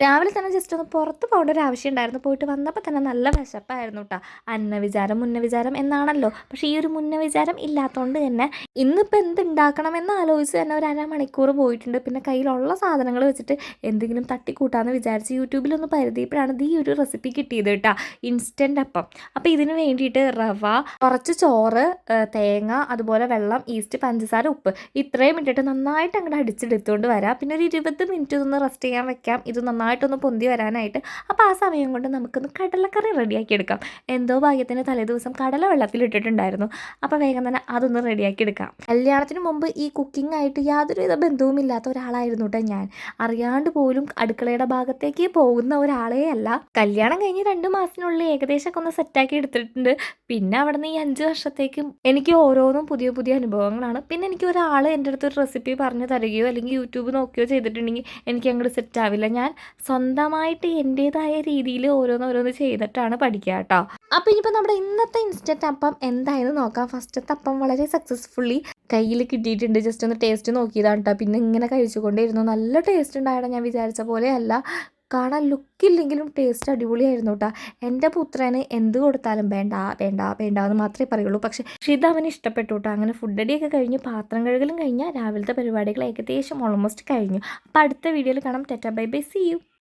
രാവിലെ തന്നെ ജസ്റ്റ് ഒന്ന് പുറത്ത് പോകേണ്ട ഒരു ആവശ്യം ഉണ്ടായിരുന്നു. പോയിട്ട് വന്നപ്പോൾ തന്നെ നല്ല വിശപ്പായിരുന്നു കേട്ടോ. അന്നവിചാരം മുന്നവിചാരം എന്നാണല്ലോ. പക്ഷേ ഈ ഒരു മുന്നവിചാരം ഇല്ലാത്തതുകൊണ്ട് തന്നെ ഇന്നിപ്പോൾ എന്തുണ്ടാക്കണമെന്ന് ആലോചിച്ച് തന്നെ ഒരു അരമണിക്കൂർ പോയിട്ടുണ്ട്. പിന്നെ കയ്യിലുള്ള സാധനങ്ങൾ വെച്ചിട്ട് എന്തെങ്കിലും തട്ടിക്കൂട്ടാമെന്ന് വിചാരിച്ച് യൂട്യൂബിലൊന്ന് പരതിയപ്പോഴാണ് ഈ ഒരു റെസിപ്പി കിട്ടിയത് കേട്ടോ. ഇൻസ്റ്റൻറ്റ് അപ്പം. അപ്പോൾ ഇതിന് വേണ്ടിയിട്ട് റവ, കുറച്ച് ചോറ്, തേങ്ങ, അതുപോലെ വെള്ളം, ഈസ്റ്റ്, പഞ്ചസാര, ഉപ്പ് ഇത്രയും ഇട്ടിട്ട് നന്നായിട്ട് അങ്ങോട്ട് അടിച്ചെടുത്തുകൊണ്ട് വരാം. പിന്നെ ഒരു 20 മിനിറ്റ് ഇതൊന്ന് റെസ്റ്റ് ചെയ്യാൻ വെക്കാം. ഇത് നന്നായിട്ടൊന്ന് പൊന്തി വരാനായിട്ട്. അപ്പോൾ ആ സമയം കൊണ്ട് നമുക്കൊന്ന് കടലക്കറി റെഡിയാക്കി എടുക്കാം. എന്തോ ഭാഗ്യത്തിന് തലേദിവസം കടല വെള്ളത്തിലിട്ടിട്ടുണ്ടായിരുന്നു. അപ്പോൾ വേഗം തന്നെ അതൊന്ന് റെഡിയാക്കി എടുക്കാം. കല്യാണത്തിന് മുമ്പ് ഈ കുക്കിംഗ് ആയിട്ട് യാതൊരുവിധ ബന്ധവുമില്ലാത്ത ഒരാളായിരുന്നു കേട്ടോ ഞാൻ. അറിയാണ്ട് പോലും അടുക്കളയുടെ ഭാഗത്തേക്ക് പോകുന്ന ഒരാളേ അല്ല. കല്യാണം കഴിഞ്ഞ് 2 മാസത്തിനുള്ളിൽ ഏകദേശമൊക്കെ ഒന്ന് സെറ്റാക്കി എടുത്തിട്ടുണ്ട്. പിന്നെ അവിടെ നിന്ന് ഈ 5 വർഷത്തേക്കും എനിക്ക് ഓരോന്നും പുതിയ പുതിയ അനുഭവങ്ങളാണ്. പിന്നെ എനിക്ക് ഒരാൾ എൻ്റെ അടുത്ത് ഒരു റെസിപ്പി പറഞ്ഞു തരികയോ അല്ലെങ്കിൽ യൂട്യൂബ് നോക്കുകയോ ചെയ്തിട്ടുണ്ടെങ്കിൽ എനിക്ക് അങ്ങോട്ട് സെറ്റ് ആവില്ല. ഞാൻ സ്വന്തമായിട്ട് എൻ്റേതായ രീതിയിൽ ഓരോന്നോരോന്ന് ചെയ്തിട്ടാണ് പഠിക്കുക കേട്ടോ. അപ്പോൾ ഇനിയിപ്പോൾ നമ്മുടെ ഇന്നത്തെ ഇൻസ്റ്റൻറ്റ് അപ്പം എന്തായെന്ന് നോക്കാം. ഫസ്റ്റത്തെ അപ്പം വളരെ സക്സസ്ഫുള്ളി കയ്യിൽ കിട്ടിയിട്ടുണ്ട്. ജസ്റ്റ് ഒന്ന് ടേസ്റ്റ് നോക്കിയതാണ് കേട്ടോ. പിന്നെ ഇങ്ങനെ കഴിച്ചുകൊണ്ടേയിരുന്നു. നല്ല ടേസ്റ്റ് ഉണ്ടായിരുന്നു. ഞാൻ വിചാരിച്ച പോലെയല്ല. കാണാൻ ലുക്കില്ലെങ്കിലും ടേസ്റ്റ് അടിപൊളിയായിരുന്നു കേട്ടോ. എൻ്റെ പുത്രന് എന്ത് കൊടുത്താലും വേണ്ട വേണ്ട വേണ്ട എന്ന് മാത്രമേ പറയുള്ളൂ. പക്ഷേ ഇത് അവന് ഇഷ്ടപ്പെട്ടു കേട്ടോ. അങ്ങനെ ഫുഡ് അടിയൊക്കെ കഴിഞ്ഞ് പാത്രം കഴുകലും കഴിഞ്ഞാൽ രാവിലത്തെ പരിപാടികൾ ഏകദേശം ഓൾമോസ്റ്റ് കഴിഞ്ഞു. അപ്പോൾ അടുത്ത വീഡിയോയിൽ കാണാം. Tata bye bye, see U.